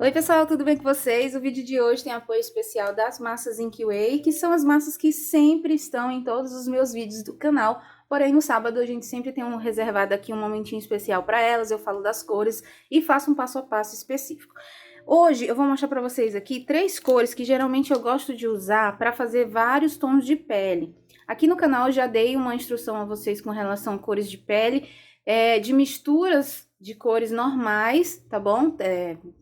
Oi pessoal, tudo bem com vocês? O vídeo de hoje tem apoio especial das massas InkWay, que são as massas que sempre estão em todos os meus vídeos do canal, porém no sábado a gente sempre tem reservado aqui um momentinho especial para elas, eu falo das cores e faço um passo a passo específico. Hoje eu vou mostrar para vocês aqui 3 cores que geralmente eu gosto de usar para fazer vários tons de pele. Aqui no canal eu já dei uma instrução a vocês com relação a cores de pele, de misturas de cores normais, tá bom?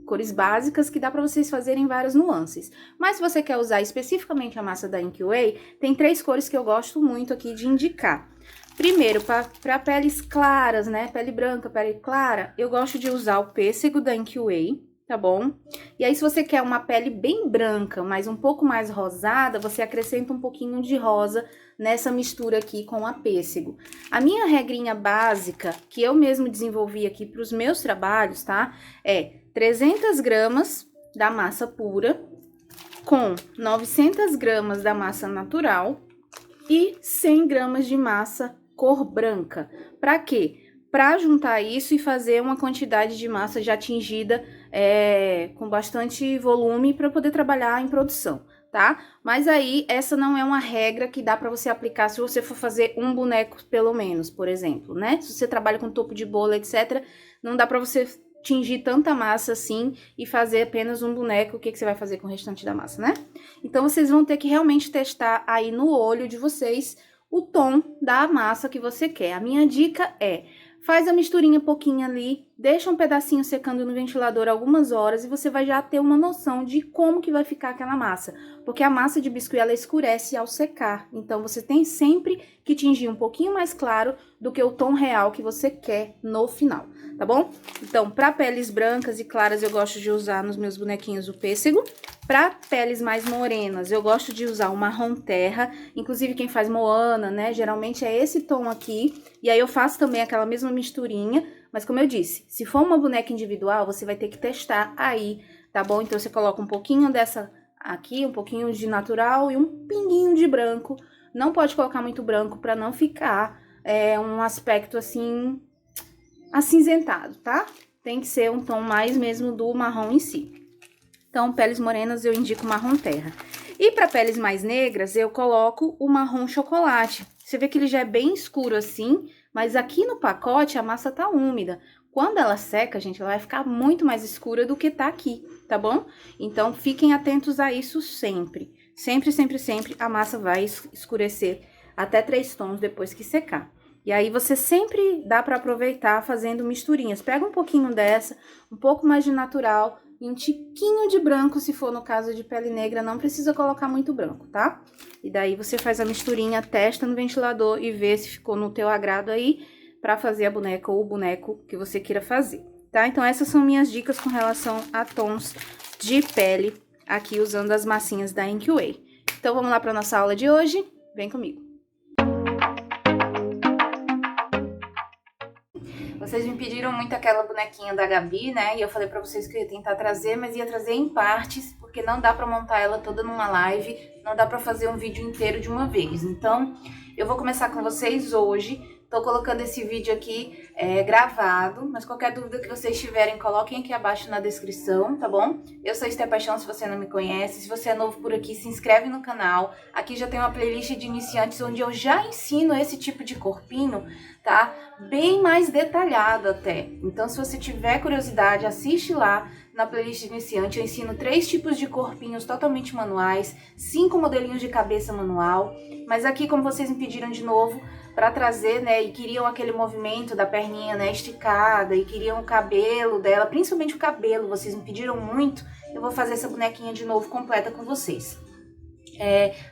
Cores básicas que dá para vocês fazerem várias nuances. Mas se você quer usar especificamente a massa da InkWay, tem 3 cores que eu gosto muito aqui de indicar. Primeiro, para peles claras, né? Pele branca, pele clara, eu gosto de usar o pêssego da InkWay, tá bom? E aí, se você quer uma pele bem branca, mas um pouco mais rosada, você acrescenta um pouquinho de rosa nessa mistura aqui com a pêssego. A minha regrinha básica, que eu mesmo desenvolvi aqui para os meus trabalhos, tá? É 300 gramas da massa pura com 900 gramas da massa natural e 100 gramas de massa cor branca. Para quê? Para juntar isso e fazer uma quantidade de massa já atingida com bastante volume para poder trabalhar em produção, tá? Mas aí, essa não é uma regra que dá para você aplicar se você for fazer um boneco, pelo menos, por exemplo, né? Se você trabalha com topo de bolo, etc., não dá para você tingir tanta massa assim e fazer apenas um boneco. O que você vai fazer com o restante da massa, né? Então, vocês vão ter que realmente testar aí no olho de vocês o tom da massa que você quer. A minha dica é: faz a misturinha pouquinho ali, deixa um pedacinho secando no ventilador algumas horas e você vai já ter uma noção de como que vai ficar aquela massa. Porque a massa de biscuit, ela escurece ao secar, então você tem sempre que tingir um pouquinho mais claro do que o tom real que você quer no final, tá bom? Então, para peles brancas e claras, eu gosto de usar nos meus bonequinhos o pêssego. Para peles mais morenas, eu gosto de usar o marrom terra, inclusive quem faz Moana, né, geralmente é esse tom aqui. E aí eu faço também aquela mesma misturinha, mas como eu disse, se for uma boneca individual, você vai ter que testar aí, tá bom? Então você coloca um pouquinho dessa aqui, um pouquinho de natural e um pinguinho de branco. Não pode colocar muito branco para não ficar um aspecto assim, acinzentado, tá? Tem que ser um tom mais mesmo do marrom em si. Então, peles morenas eu indico marrom terra. E para peles mais negras, eu coloco o marrom chocolate. Você vê que ele já é bem escuro assim, mas aqui no pacote a massa tá úmida. Quando ela seca, gente, ela vai ficar muito mais escura do que tá aqui, tá bom? Então, fiquem atentos a isso sempre. Sempre, sempre, sempre a massa vai escurecer até 3 tons depois que secar. E aí, você sempre dá para aproveitar fazendo misturinhas. Pega um pouquinho dessa, um pouco mais de natural e um tiquinho de branco, se for no caso de pele negra, não precisa colocar muito branco, tá? E daí você faz a misturinha, testa no ventilador e vê se ficou no teu agrado aí pra fazer a boneca ou o boneco que você queira fazer, tá? Então essas são minhas dicas com relação a tons de pele aqui usando as massinhas da InkWay. Então vamos lá pra nossa aula de hoje? Vem comigo! Vocês me pediram muito aquela bonequinha da Gabi, né? E eu falei pra vocês que eu ia tentar trazer, mas ia trazer em partes, porque não dá pra montar ela toda numa live, não dá pra fazer um vídeo inteiro de uma vez. Então, eu vou começar com vocês hoje. Tô colocando esse vídeo aqui gravado, mas qualquer dúvida que vocês tiverem, coloquem aqui abaixo na descrição, tá bom? Eu sou Esté Paixão, se você não me conhece. Se você é novo por aqui, se inscreve no canal. Aqui já tem uma playlist de iniciantes, onde eu já ensino esse tipo de corpinho, tá? Bem mais detalhado até. Então, se você tiver curiosidade, assiste lá na playlist de iniciante. Eu ensino 3 tipos de corpinhos totalmente manuais, 5 modelinhos de cabeça manual. Mas aqui, como vocês me pediram de novo, para trazer, né, e queriam aquele movimento da perninha, né, esticada, e queriam o cabelo dela, principalmente o cabelo, vocês me pediram muito, eu vou fazer essa bonequinha de novo completa com vocês.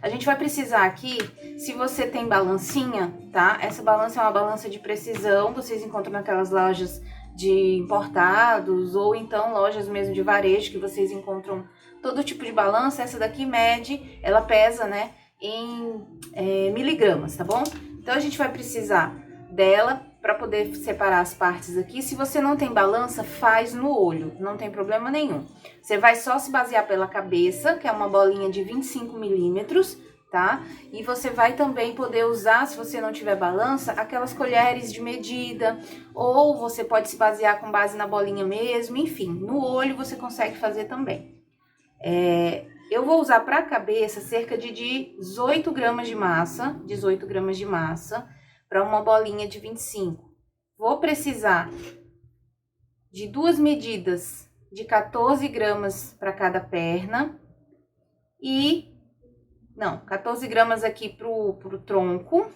A gente vai precisar aqui, se você tem balancinha, tá? Essa balança é uma balança de precisão, vocês encontram naquelas lojas de importados, ou então lojas mesmo de varejo, que vocês encontram todo tipo de balança. Essa daqui mede, ela pesa, né, em miligramas, tá bom? Então, a gente vai precisar dela para poder separar as partes aqui. Se você não tem balança, faz no olho, não tem problema nenhum. Você vai só se basear pela cabeça, que é uma bolinha de 25 milímetros, tá? E você vai também poder usar, se você não tiver balança, aquelas colheres de medida, ou você pode se basear com base na bolinha mesmo, enfim, no olho você consegue fazer também. Eu vou usar para a cabeça cerca de 18 gramas de massa, para uma bolinha de 25. Vou precisar de 2 medidas de 14 gramas para cada perna e 14 gramas aqui pro tronco.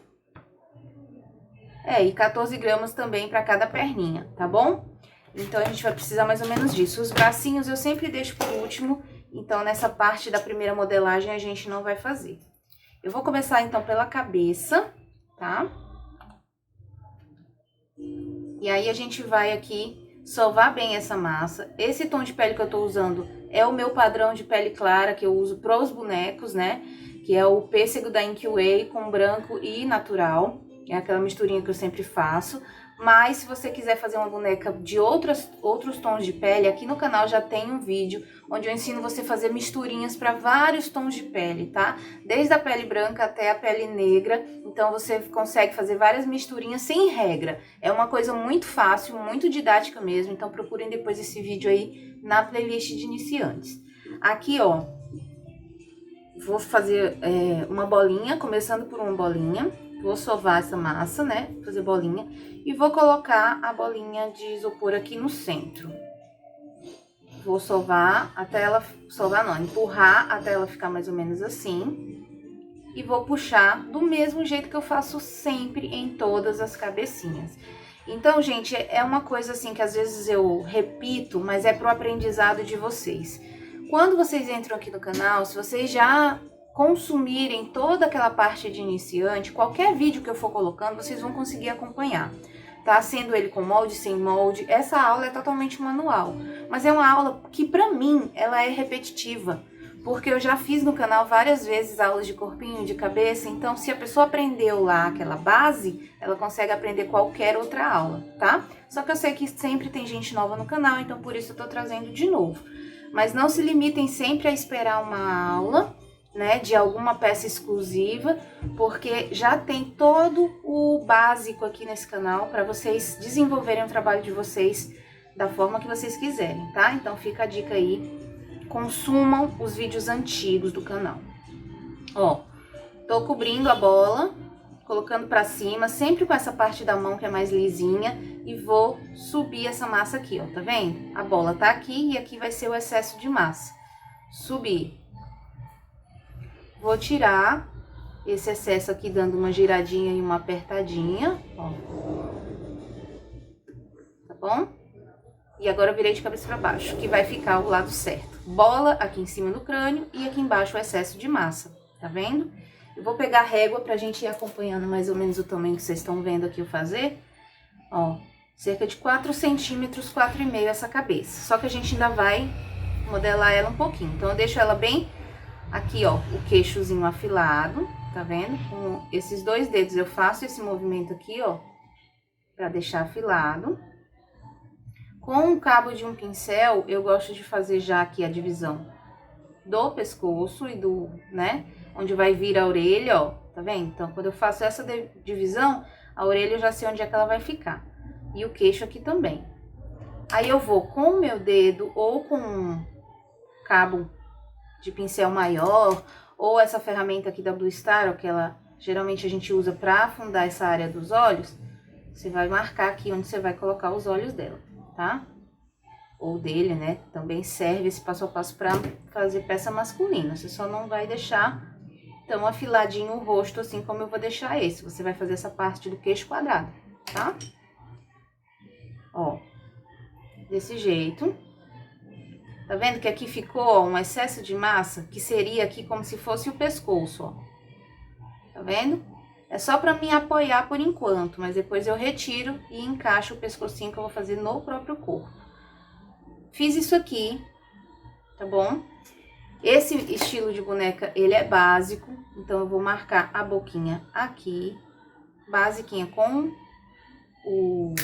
E 14 gramas também para cada perninha, tá bom? Então, a gente vai precisar mais ou menos disso. Os bracinhos eu sempre deixo por último, então nessa parte da primeira modelagem a gente não vai fazer. Eu vou começar então pela cabeça, tá? E aí a gente vai aqui sovar bem essa massa. Esse tom de pele que eu tô usando é o meu padrão de pele clara que eu uso pros bonecos, né? Que é o pêssego da InkWay com branco e natural. É aquela misturinha que eu sempre faço. Mas se você quiser fazer uma boneca de outros tons de pele, aqui no canal já tem um vídeo onde eu ensino você a fazer misturinhas para vários tons de pele, tá? Desde a pele branca até a pele negra. Então você consegue fazer várias misturinhas sem regra. É uma coisa muito fácil, muito didática mesmo. Então procurem depois esse vídeo aí na playlist de iniciantes. Aqui, ó, vou fazer uma bolinha, começando por uma bolinha. Vou sovar essa massa, né? Fazer bolinha. E vou colocar a bolinha de isopor aqui no centro. Vou sovar até ela... empurrar até ela ficar mais ou menos assim. E vou puxar do mesmo jeito que eu faço sempre em todas as cabecinhas. Então, gente, é uma coisa assim que às vezes eu repito, mas é pro aprendizado de vocês. Quando vocês entram aqui no canal, se vocês já consumirem toda aquela parte de iniciante, qualquer vídeo que eu for colocando, vocês vão conseguir acompanhar, tá? Sendo ele com molde, sem molde, essa aula é totalmente manual, mas é uma aula que pra mim, ela é repetitiva, porque eu já fiz no canal várias vezes aulas de corpinho, de cabeça, então se a pessoa aprendeu lá aquela base, ela consegue aprender qualquer outra aula, tá? Só que eu sei que sempre tem gente nova no canal, então por isso eu tô trazendo de novo. Mas não se limitem sempre a esperar uma aula, né, de alguma peça exclusiva, porque já tem todo o básico aqui nesse canal para vocês desenvolverem o trabalho de vocês da forma que vocês quiserem, tá? Então fica a dica aí, consumam os vídeos antigos do canal. Ó, tô cobrindo a bola, colocando pra cima, sempre com essa parte da mão que é mais lisinha, e vou subir essa massa aqui, ó, tá vendo? A bola tá aqui e aqui vai ser o excesso de massa. Subir. Vou tirar esse excesso aqui dando uma giradinha e uma apertadinha, ó. Tá bom? E agora eu virei de cabeça pra baixo, que vai ficar o lado certo. Bola aqui em cima do crânio e aqui embaixo o excesso de massa, tá vendo? Eu vou pegar a régua pra gente ir acompanhando mais ou menos o tamanho que vocês estão vendo aqui eu fazer. Ó, cerca de 4 centímetros, 4,5 essa cabeça. Só que a gente ainda vai modelar ela um pouquinho. Então eu deixo ela bem aqui, ó, o queixozinho afilado, tá vendo? Com esses 2 dedos eu faço esse movimento aqui, ó, pra deixar afilado. Com o cabo de um pincel, eu gosto de fazer já aqui a divisão do pescoço e do, né, onde vai vir a orelha, ó, tá vendo? Então, quando eu faço essa divisão, a orelha eu já sei onde é que ela vai ficar. E o queixo aqui também. Aí eu vou com o meu dedo ou com um cabo de pincel maior, ou essa ferramenta aqui da Blue Star, ó, que ela geralmente a gente usa pra afundar essa área dos olhos, você vai marcar aqui onde você vai colocar os olhos dela, tá? Ou dele, né? Também serve esse passo a passo pra fazer peça masculina. Você só não vai deixar tão afiladinho o rosto assim como eu vou deixar esse. Você vai fazer essa parte do queixo quadrado, tá? Ó, desse jeito. Tá vendo que aqui ficou, ó, um excesso de massa, que seria aqui como se fosse o pescoço, ó. Tá vendo? É só pra me apoiar por enquanto, mas depois eu retiro e encaixo o pescocinho que eu vou fazer no próprio corpo. Fiz isso aqui, tá bom? Esse estilo de boneca, ele é básico, então eu vou marcar a boquinha aqui, basiquinha com o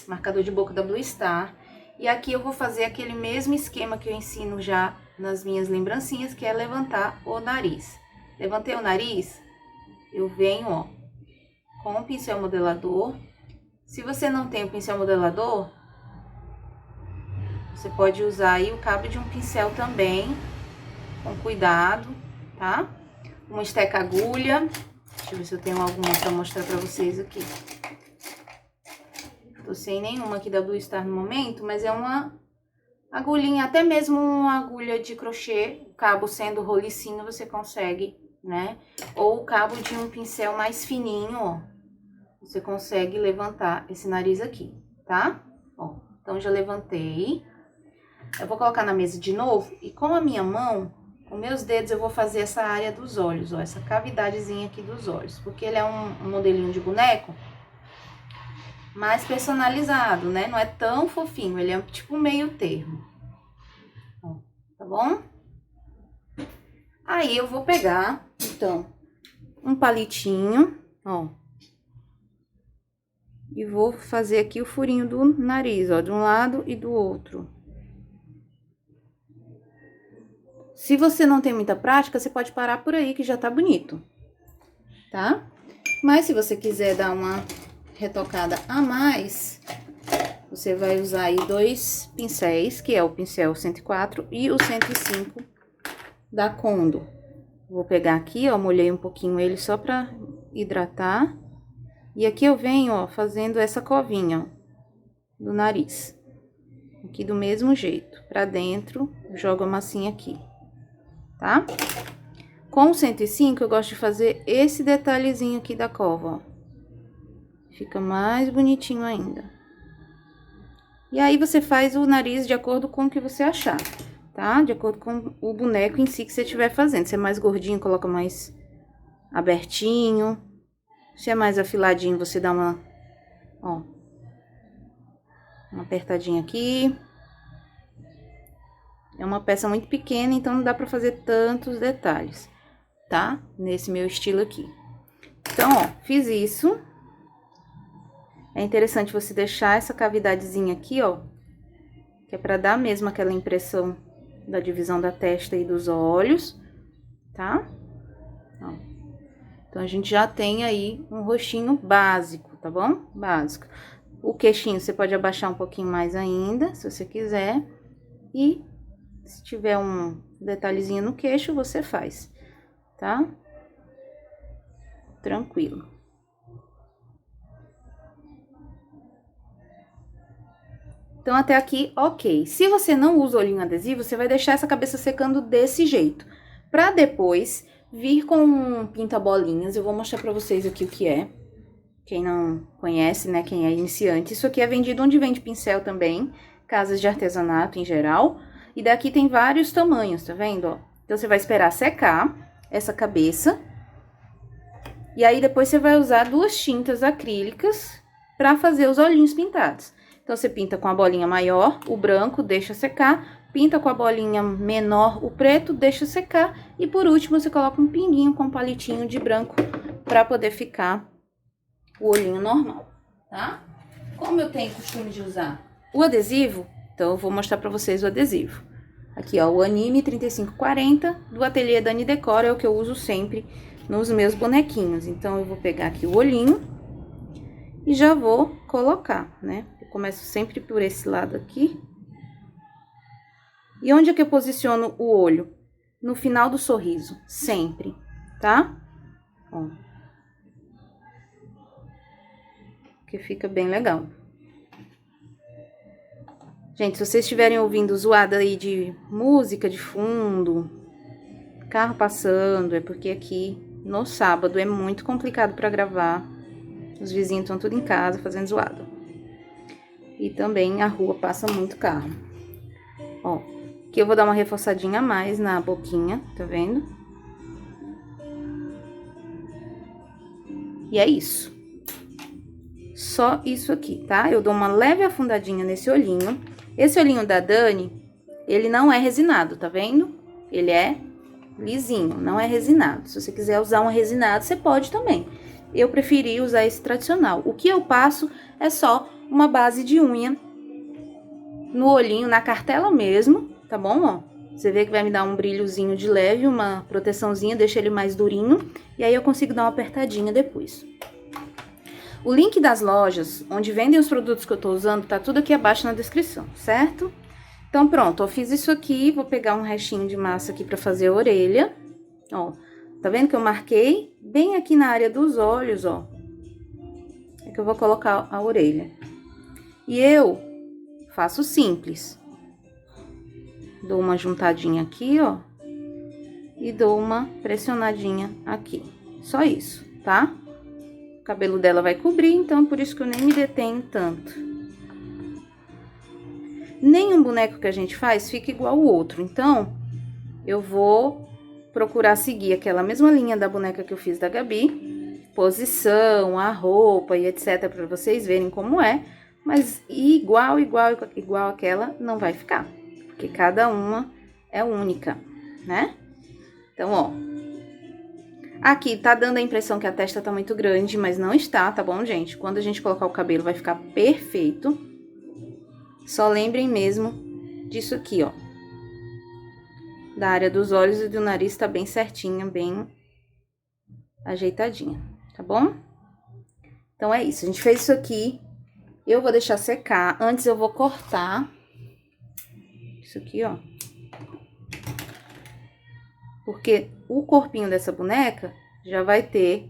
marcador de boca da Blue Star. E aqui eu vou fazer aquele mesmo esquema que eu ensino já nas minhas lembrancinhas, que é levantar o nariz. Levantei o nariz, eu venho, ó, com o pincel modelador. Se você não tem o pincel modelador, você pode usar aí o cabo de um pincel também, com cuidado, tá? Uma esteca agulha. Deixa eu ver se eu tenho alguma pra mostrar pra vocês aqui. Tô sem nenhuma aqui da Blue Star no momento, mas é uma agulhinha, até mesmo uma agulha de crochê, o cabo sendo rolicinho, você consegue, né? Ou o cabo de um pincel mais fininho, ó. Você consegue levantar esse nariz aqui, tá? Ó, então já levantei. Eu vou colocar na mesa de novo e com a minha mão, com meus dedos, eu vou fazer essa área dos olhos, ó, essa cavidadezinha aqui dos olhos. Porque ele é um modelinho de boneco mais personalizado, né? Não é tão fofinho, ele é tipo meio termo. Ó, tá bom? Aí eu vou pegar, então, um palitinho, ó. E vou fazer aqui o furinho do nariz, ó, de um lado e do outro. Se você não tem muita prática, você pode parar por aí que já tá bonito, tá? Mas se você quiser dar uma retocada a mais, você vai usar aí 2 pincéis, que é o pincel 104 e o 105 da Condo. Vou pegar aqui, ó, molhei um pouquinho ele só pra hidratar. E aqui eu venho, ó, fazendo essa covinha, ó, do nariz. Aqui do mesmo jeito, pra dentro, jogo a massinha aqui, tá? Com o 105, eu gosto de fazer esse detalhezinho aqui da cova, ó. Fica mais bonitinho ainda. E aí, você faz o nariz de acordo com o que você achar, tá? De acordo com o boneco em si que você estiver fazendo. Se é mais gordinho, coloca mais abertinho. Se é mais afiladinho, você dá uma, ó, uma apertadinha aqui. É uma peça muito pequena, então não dá pra fazer tantos detalhes, tá? Nesse meu estilo aqui. Então, ó, fiz isso. É interessante você deixar essa cavidadezinha aqui, ó, que é pra dar mesmo aquela impressão da divisão da testa e dos olhos, tá? Ó. Então, a gente já tem aí um rostinho básico, tá bom? Básico. O queixinho, você pode abaixar um pouquinho mais ainda, se você quiser. E se tiver um detalhezinho no queixo, você faz, tá? Tranquilo. Então, até aqui, ok. Se você não usa olhinho adesivo, você vai deixar essa cabeça secando desse jeito. Pra depois vir com um pinta-bolinhas, eu vou mostrar pra vocês aqui o que é. Quem não conhece, né, quem é iniciante. Isso aqui é vendido onde vende pincel também, casas de artesanato em geral. E daqui tem vários tamanhos, tá vendo, ó? Então, você vai esperar secar essa cabeça. E aí, depois você vai usar 2 tintas acrílicas pra fazer os olhinhos pintados. Então, você pinta com a bolinha maior, o branco, deixa secar. Pinta com a bolinha menor, o preto, deixa secar. E por último, você coloca um pinguinho com um palitinho de branco pra poder ficar o olhinho normal, tá? Como eu tenho costume de usar o adesivo, então eu vou mostrar pra vocês o adesivo. Aqui, ó, o Anime 3540 do Ateliê Dani Decora, é o que eu uso sempre nos meus bonequinhos. Então, eu vou pegar aqui o olhinho e já vou colocar, né? Eu começo sempre por esse lado aqui. E onde é que eu posiciono o olho? No final do sorriso, sempre, tá? Ó. Que fica bem legal. Gente, se vocês estiverem ouvindo zoada aí de música de fundo, carro passando, é porque aqui no sábado é muito complicado pra gravar. Os vizinhos estão tudo em casa fazendo zoada. E também a rua passa muito carro. Ó, aqui eu vou dar uma reforçadinha a mais na boquinha, tá vendo? E é isso. Só isso aqui, tá? Eu dou uma leve afundadinha nesse olhinho. Esse olhinho da Dani, ele não é resinado, tá vendo? Ele é lisinho, não é resinado. Se você quiser usar um resinado, você pode também. Eu preferi usar esse tradicional. O que eu passo é só uma base de unha no olhinho, na cartela mesmo, tá bom, ó? Você vê que vai me dar um brilhozinho de leve, uma proteçãozinha, deixa ele mais durinho. E aí eu consigo dar uma apertadinha depois. O link das lojas, onde vendem os produtos que eu tô usando, tá tudo aqui abaixo na descrição, certo? Então pronto, eu fiz isso aqui, vou pegar um restinho de massa aqui pra fazer a orelha. Ó, tá vendo que eu marquei bem aqui na área dos olhos, ó. É que eu vou colocar a orelha. E eu faço simples. Dou uma juntadinha aqui, ó. E dou uma pressionadinha aqui. Só isso, tá? O cabelo dela vai cobrir, então por isso que eu nem me detenho tanto. Nenhum boneco que a gente faz fica igual o outro, então eu vou procurar seguir aquela mesma linha da boneca que eu fiz da Gabi. Posição, a roupa e etc, para vocês verem como é. Mas igual aquela não vai ficar, porque cada uma é única, né? Então, ó. Aqui tá dando a impressão que a testa tá muito grande, mas não está, tá bom, gente? Quando a gente colocar o cabelo vai ficar perfeito. Só lembrem mesmo disso aqui, ó. Da área dos olhos e do nariz tá bem certinha, bem ajeitadinha, tá bom? Então é isso, a gente fez isso aqui. Eu vou deixar secar. Antes eu vou cortar isso aqui, ó. Porque o corpinho dessa boneca já vai ter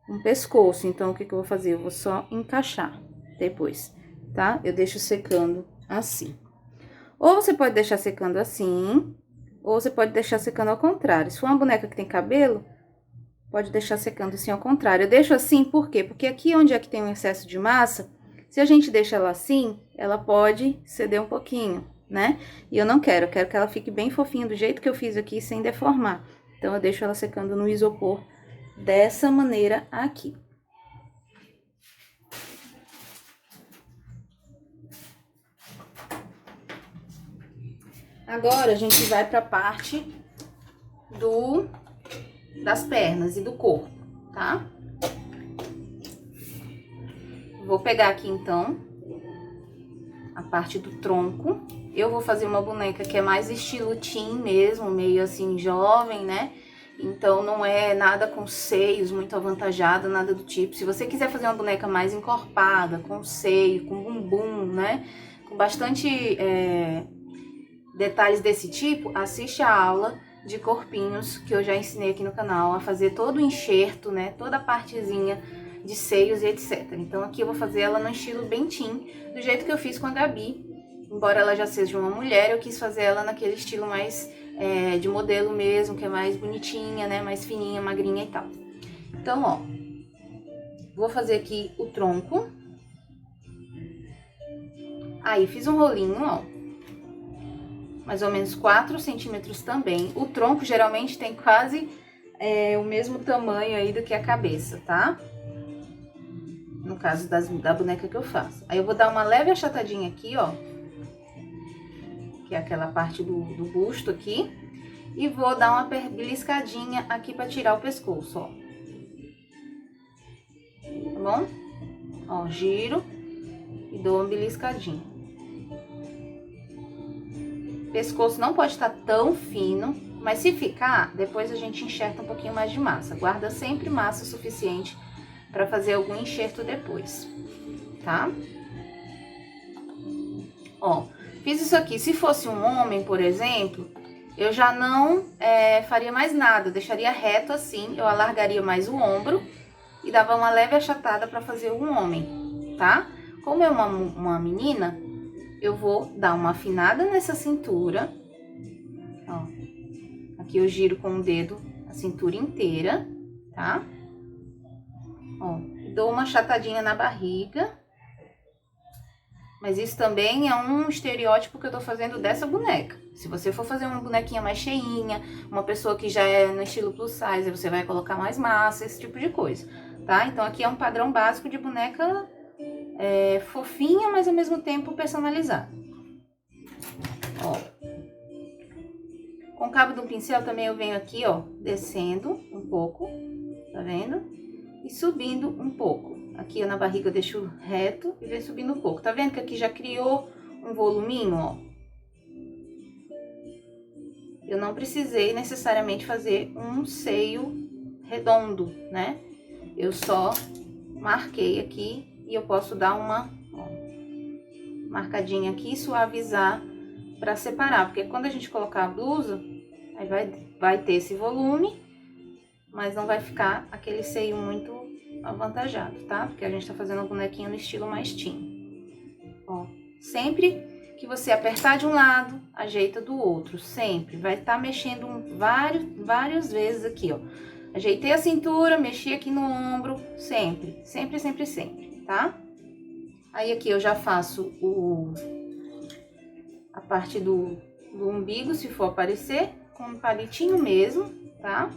um pescoço. Então, o que que eu vou fazer? Eu vou só encaixar depois, tá? Eu deixo secando assim. Ou você pode deixar secando assim, ou você pode deixar secando ao contrário. Se for uma boneca que tem cabelo, pode deixar secando assim ao contrário. Eu deixo assim, por quê? Porque aqui onde é que tem um excesso de massa, se a gente deixa ela assim, ela pode ceder um pouquinho, né? E eu não quero, eu quero que ela fique bem fofinha do jeito que eu fiz aqui, sem deformar. Então, eu deixo ela secando no isopor dessa maneira aqui. Agora, a gente vai pra parte das pernas e do corpo, tá? Vou pegar aqui, então, a parte do tronco. Eu vou fazer uma boneca que é mais estilo teen mesmo, meio assim, jovem, né? Então, não é nada com seios muito avantajado, nada do tipo. Se você quiser fazer uma boneca mais encorpada, com seio, com bumbum, né? Com bastante detalhes desse tipo, assiste a aula de corpinhos que eu já ensinei aqui no canal, a fazer todo o enxerto, né? Toda a partezinha de seios e etc. Então, aqui eu vou fazer ela no estilo bem teen, do jeito que eu fiz com a Gabi. Embora ela já seja uma mulher, eu quis fazer ela naquele estilo mais de modelo mesmo, que é mais bonitinha, né? Mais fininha, magrinha e tal. Então, ó, vou fazer aqui o tronco. Aí, fiz um rolinho, ó. Mais ou menos 4 centímetros também. O tronco geralmente tem quase o mesmo tamanho aí do que a cabeça, tá? No caso da boneca que eu faço. Aí eu vou dar uma leve achatadinha aqui, ó. Que é aquela parte do busto aqui. E vou dar uma beliscadinha aqui pra tirar o pescoço, ó. Tá bom? Ó, giro e dou uma beliscadinha. Pescoço não pode estar tão fino, mas se ficar, depois a gente enxerta um pouquinho mais de massa. Guarda sempre massa suficiente para fazer algum enxerto depois, tá? Ó, fiz isso aqui. Se fosse um homem, por exemplo, eu já não faria mais nada. Eu deixaria reto assim, eu alargaria mais o ombro e dava uma leve achatada para fazer um homem, tá? Como é uma menina, eu vou dar uma afinada nessa cintura, ó. Aqui eu giro com o dedo a cintura inteira, tá? Ó, dou uma achatadinha na barriga. Mas isso também é um estereótipo que eu tô fazendo dessa boneca. Se você for fazer uma bonequinha mais cheinha, uma pessoa que já é no estilo plus size, você vai colocar mais massa, esse tipo de coisa, tá? Então aqui é um padrão básico de boneca fofinha, mas ao mesmo tempo personalizada. Ó. Com o cabo do pincel também eu venho aqui, ó, descendo um pouco, tá vendo? E subindo um pouco. Aqui na barriga eu deixo reto e venho subindo um pouco. Tá vendo que aqui já criou um voluminho, ó? eu não precisei necessariamente fazer um seio redondo, né? Eu só marquei aqui e eu posso dar uma marcadinha aqui e suavizar para separar, porque quando a gente colocar a blusa, aí vai ter esse volume, mas não vai ficar aquele seio muito avantajado, tá? Porque a gente tá fazendo a bonequinha no estilo mais teen. Ó, sempre que você apertar de um lado, ajeita do outro, sempre. Vai estar mexendo várias vezes aqui, ó. Ajeitei a cintura, mexi aqui no ombro, sempre, sempre, sempre, sempre, tá? Aí aqui eu já faço a parte do umbigo, se for aparecer, com um palitinho mesmo, tá?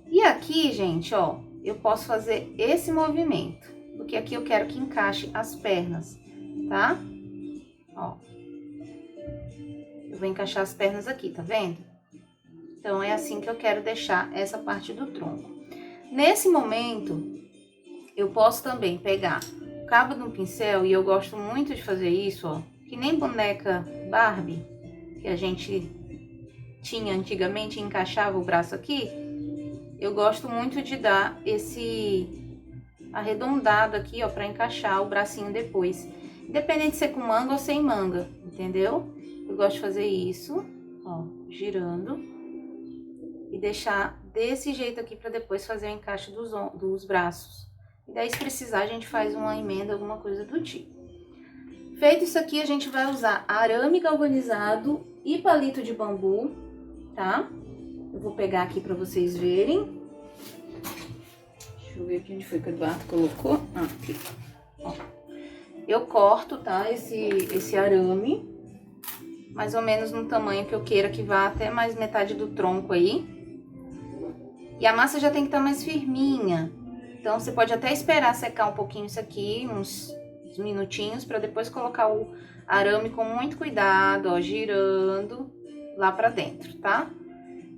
E aqui, gente, ó, eu posso fazer esse movimento, porque aqui eu quero que encaixe as pernas, tá? Ó. Eu vou encaixar as pernas aqui, tá vendo? Então, é assim que eu quero deixar essa parte do tronco. Nesse momento, eu posso também pegar o cabo de um pincel, e eu gosto muito de fazer isso, ó, que nem boneca Barbie, que a gente tinha antigamente e encaixava o braço aqui. Eu gosto muito de dar esse arredondado aqui, ó, pra encaixar o bracinho depois. Independente de ser com manga ou sem manga, entendeu? Eu gosto de fazer isso, ó, girando. E deixar desse jeito aqui pra depois fazer o encaixe dos braços. E daí, se precisar, a gente faz uma emenda, alguma coisa do tipo. Feito isso aqui, a gente vai usar arame galvanizado e palito de bambu, tá? Eu vou pegar aqui pra vocês verem. Deixa eu ver aqui onde foi que o Eduardo colocou. Ah, aqui. Ó. Eu corto, tá? Esse arame, mais ou menos no tamanho que eu queira, que vá até mais metade do tronco aí. E a massa já tem que estar mais firminha. Então, você pode até esperar secar um pouquinho isso aqui, uns minutinhos, para depois colocar o arame com muito cuidado, ó, girando lá pra dentro, tá?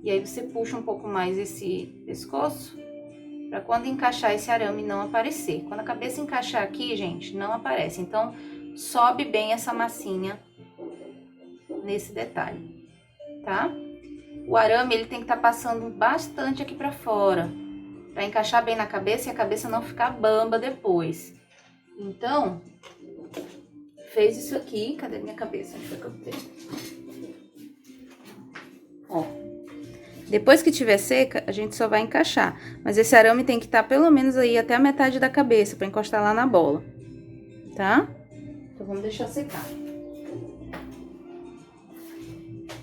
E aí, você puxa um pouco mais esse pescoço, pra quando encaixar esse arame não aparecer. Quando a cabeça encaixar aqui, gente, não aparece. Então, sobe bem essa massinha nesse detalhe, tá? O arame, ele tem que estar passando bastante aqui pra fora, pra encaixar bem na cabeça e a cabeça não ficar bamba depois. Então, fez isso aqui. Cadê minha cabeça? Onde foi que eu tenho? Ó. Depois que tiver seca, a gente só vai encaixar. Mas esse arame tem que estar pelo menos aí até a metade da cabeça, pra encostar lá na bola, tá? Então, vamos deixar secar.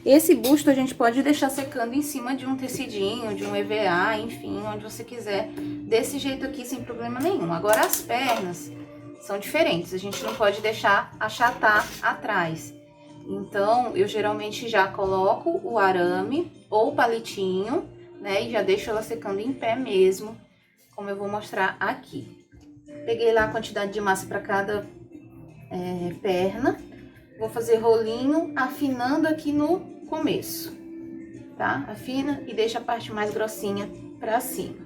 Esse busto a gente pode deixar secando em cima de um tecidinho, de um EVA, enfim, onde você quiser, desse jeito aqui, sem problema nenhum. Agora, as pernas são diferentes, a gente não pode deixar achatar atrás. Então, eu geralmente já coloco o arame ou o palitinho, né, e já deixo ela secando em pé mesmo, como eu vou mostrar aqui. Peguei lá a quantidade de massa para cada perna. Vou fazer rolinho, afinando aqui no começo, tá? Afina e deixa a parte mais grossinha pra cima.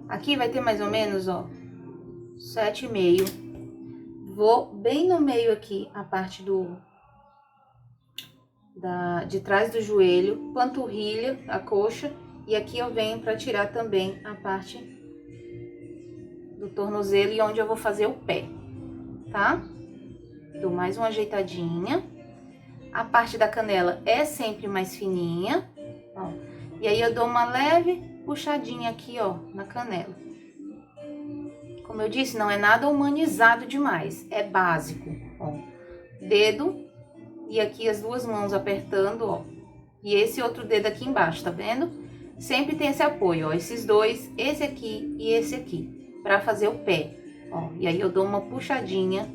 Aqui vai ter mais ou menos, ó, 7,5. Vou bem no meio aqui, a parte de trás do joelho, panturrilha, a coxa. E aqui eu venho pra tirar também a parte do tornozelo e onde eu vou fazer o pé. Tá? Dou mais uma ajeitadinha. A parte da canela é sempre mais fininha, ó. E aí eu dou uma leve puxadinha aqui, ó, na canela. Como eu disse, não é nada humanizado demais, é básico, ó. Dedo e aqui as duas mãos apertando, ó. E esse outro dedo aqui embaixo, tá vendo? Sempre tem esse apoio, ó, esses dois, esse aqui e esse aqui, pra fazer o pé. Ó, e aí eu dou uma puxadinha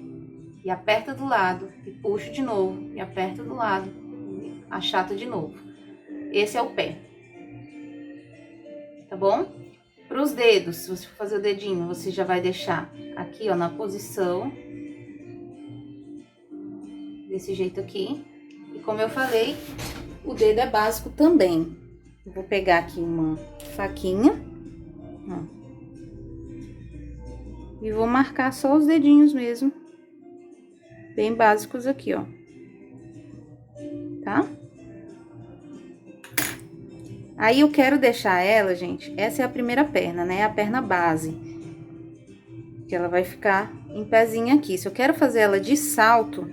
e aperta do lado, e puxo de novo, e aperta do lado, e achata de novo. Esse é o pé. Tá bom? Para os dedos, se você for fazer o dedinho, você já vai deixar aqui, ó, na posição. Desse jeito aqui. E como eu falei, o dedo é básico também. Eu vou pegar aqui uma faquinha, ó. E vou marcar só os dedinhos mesmo. Bem básicos aqui, ó. tá? Aí eu quero deixar ela, gente, essa é a primeira perna, né? A perna base. Que ela vai ficar em pezinho aqui. Se eu quero fazer ela de salto,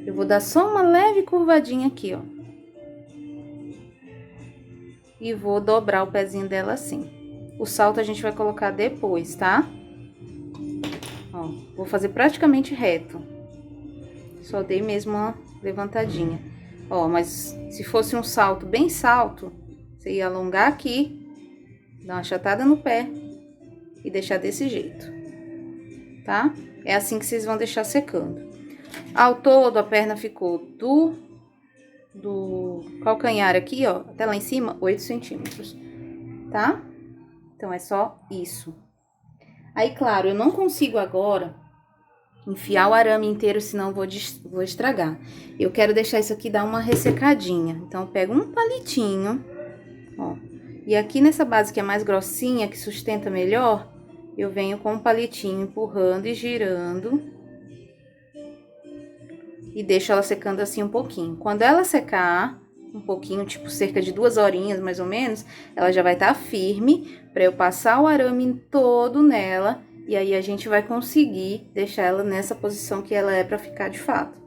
eu vou dar só uma leve curvadinha aqui, ó. E vou dobrar o pezinho dela assim. O salto a gente vai colocar depois, tá? Ó, vou fazer praticamente reto. Só dei mesmo uma levantadinha. Ó, mas se fosse um salto bem salto, você ia alongar aqui, dar uma achatada no pé e deixar desse jeito, tá? É assim que vocês vão deixar secando. Ao todo, a perna ficou do calcanhar aqui, ó, até lá em cima, 8 centímetros, tá? Então, é só isso. Aí, claro, eu não consigo agora enfiar o arame inteiro, senão vou estragar. Eu quero deixar isso aqui dar uma ressecadinha. Então, eu pego um palitinho, ó. E aqui nessa base que é mais grossinha, que sustenta melhor, eu venho com um palitinho empurrando e girando. E deixo ela secando assim um pouquinho. Quando ela secar um pouquinho, tipo cerca de 2 horinhas mais ou menos, ela já vai estar firme para eu passar o arame todo nela. E aí a gente vai conseguir deixar ela nessa posição que ela é para ficar de fato,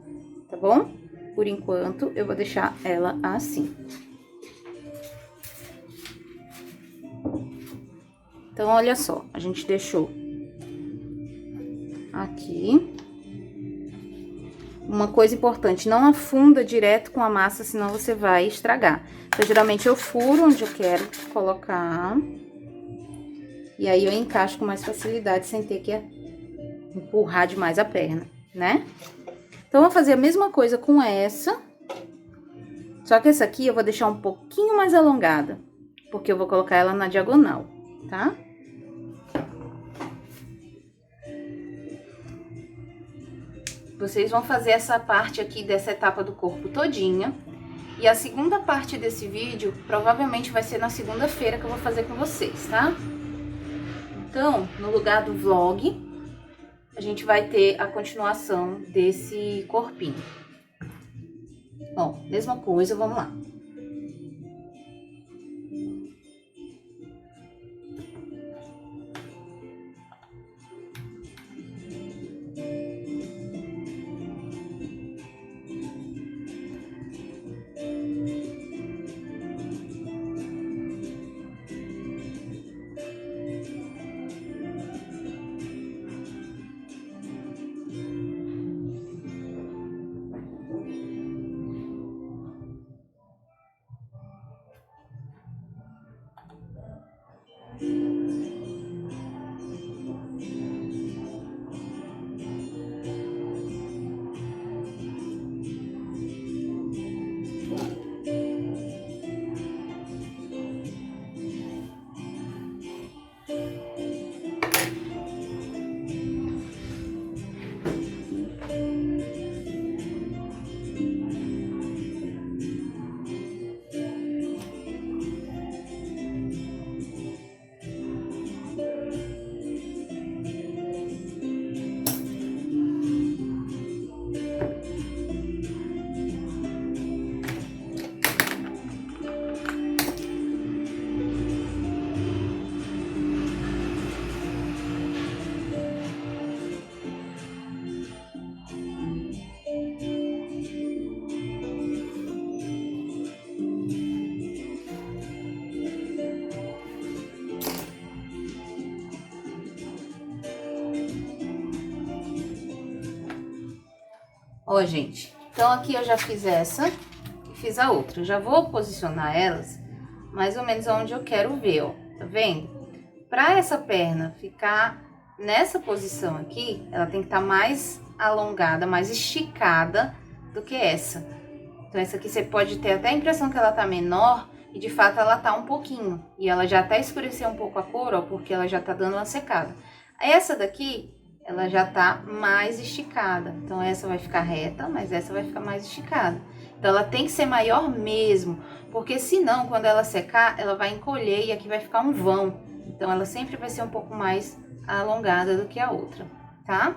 tá bom? Por enquanto, eu vou deixar ela assim. Então, olha só, a gente deixou aqui. Uma coisa importante, não afunda direto com a massa, senão você vai estragar. Então, geralmente eu furo onde eu quero colocar. E aí eu encaixo com mais facilidade, sem ter que empurrar demais a perna, né? Então, eu vou fazer a mesma coisa com essa. Só que essa aqui eu vou deixar um pouquinho mais alongada, porque eu vou colocar ela na diagonal, tá? Vocês vão fazer essa parte aqui dessa etapa do corpo todinha. E a segunda parte desse vídeo, provavelmente vai ser na segunda-feira que eu vou fazer com vocês, tá? Então, no lugar do vlog, a gente vai ter a continuação desse corpinho. Ó, mesma coisa, vamos lá. Ó, gente, então aqui eu já fiz essa e fiz a outra. Eu já vou posicionar elas mais ou menos onde eu quero ver, ó. Tá vendo? Pra essa perna ficar nessa posição aqui, ela tem que estar mais alongada, mais esticada do que essa. Então, essa aqui você pode ter até a impressão que ela tá menor e de fato ela tá um pouquinho. E ela já até escureceu um pouco a cor, ó, porque ela já tá dando uma secada. Essa daqui, ela já tá mais esticada. Então, essa vai ficar reta, mas essa vai ficar mais esticada. Então, ela tem que ser maior mesmo, porque senão, quando ela secar, ela vai encolher e aqui vai ficar um vão. Então, ela sempre vai ser um pouco mais alongada do que a outra, tá?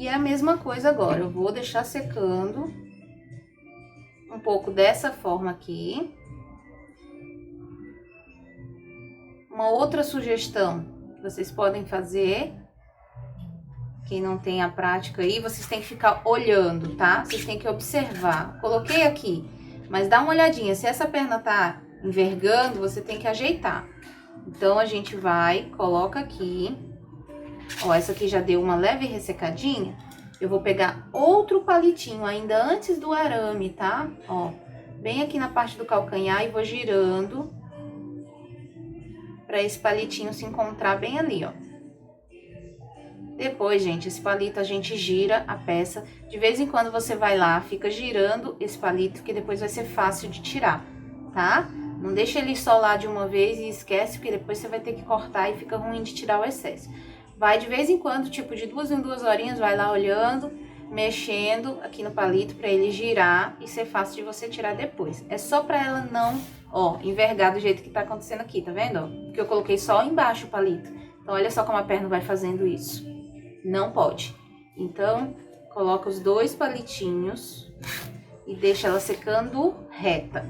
E é a mesma coisa agora, eu vou deixar secando um pouco dessa forma aqui. Uma outra sugestão que vocês podem fazer, quem não tem a prática aí, vocês têm que ficar olhando, tá? Vocês têm que observar. Coloquei aqui, mas dá uma olhadinha. Se essa perna tá envergando, você tem que ajeitar. Então, a gente vai, coloca aqui. Ó, essa aqui já deu uma leve ressecadinha. Eu vou pegar outro palitinho ainda antes do arame, tá? Ó, bem aqui na parte do calcanhar e vou girando para esse palitinho se encontrar bem ali, ó. Depois, gente, esse palito a gente gira a peça. De vez em quando você vai lá, fica girando esse palito, que depois vai ser fácil de tirar, tá? Não deixa ele só lá de uma vez e esquece, porque depois você vai ter que cortar e fica ruim de tirar o excesso. Vai de vez em quando, tipo de 2 em 2 horinhas, vai lá olhando, mexendo aqui no palito para ele girar e ser fácil de você tirar depois. É só para ela não, ó, envergar do jeito que tá acontecendo aqui, tá vendo? Ó? Porque eu coloquei só embaixo o palito. Então, olha só como a perna vai fazendo isso. Não pode. Então, coloca os 2 palitinhos e deixa ela secando reta.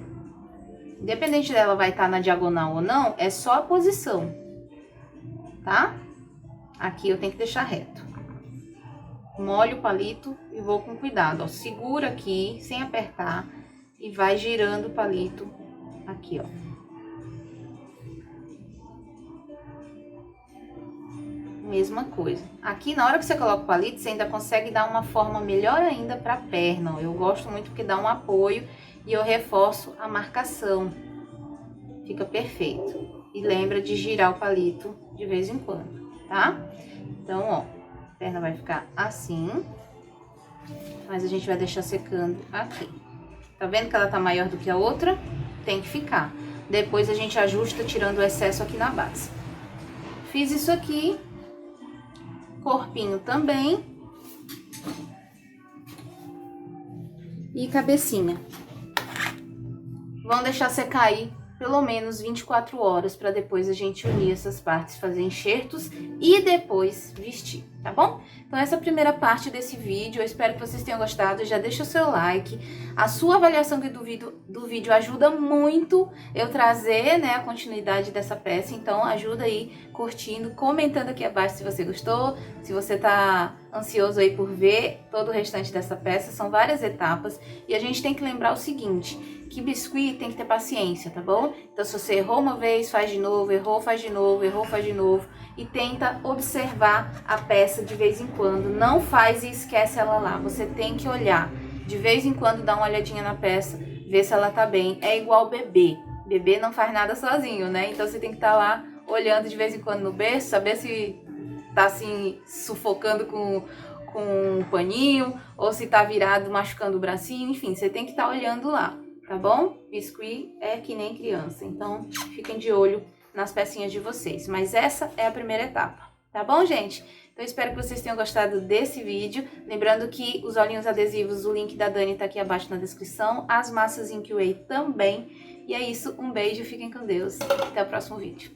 Independente dela vai estar na diagonal ou não, é só a posição, tá? Aqui eu tenho que deixar reto. Molho o palito e vou com cuidado, ó. Segura aqui, sem apertar, e vai girando o palito aqui, ó. Mesma coisa. Aqui, na hora que você coloca o palito, você ainda consegue dar uma forma melhor ainda pra perna, ó. Eu gosto muito porque dá um apoio e eu reforço a marcação. Fica perfeito. E lembra de girar o palito de vez em quando, tá? Então, ó, a perna vai ficar assim, mas a gente vai deixar secando aqui. Tá vendo que ela tá maior do que a outra? Tem que ficar. Depois a gente ajusta tirando o excesso aqui na base. Fiz isso aqui. Corpinho também. E cabecinha. Vamos deixar secar aí pelo menos 24 horas para depois a gente unir essas partes, fazer enxertos e depois vestir, tá bom? Então essa é a primeira parte desse vídeo, eu espero que vocês tenham gostado, já deixa o seu like, a sua avaliação do vídeo ajuda muito eu trazer, né, a continuidade dessa peça, então ajuda aí curtindo, comentando aqui abaixo se você gostou, se você tá ansioso aí por ver todo o restante dessa peça, são várias etapas e a gente tem que lembrar o seguinte, que biscuit tem que ter paciência, tá bom? Então, se você errou uma vez, faz de novo, errou, faz de novo, errou, faz de novo. E tenta observar a peça de vez em quando. Não faz e esquece ela lá. Você tem que olhar. De vez em quando, dá uma olhadinha na peça, ver se ela tá bem. É igual bebê. Bebê não faz nada sozinho, né? Então, você tem que estar lá olhando de vez em quando no berço, saber se tá assim, sufocando com um paninho, ou se tá virado, machucando o bracinho. Enfim, você tem que estar olhando lá. Tá bom? Biscuit é que nem criança, então fiquem de olho nas pecinhas de vocês. Mas essa é a primeira etapa, tá bom, gente? Então espero que vocês tenham gostado desse vídeo. Lembrando que os olhinhos adesivos, o link da Dani tá aqui abaixo na descrição. As massas InQWay também. E é isso, um beijo, fiquem com Deus. Até o próximo vídeo.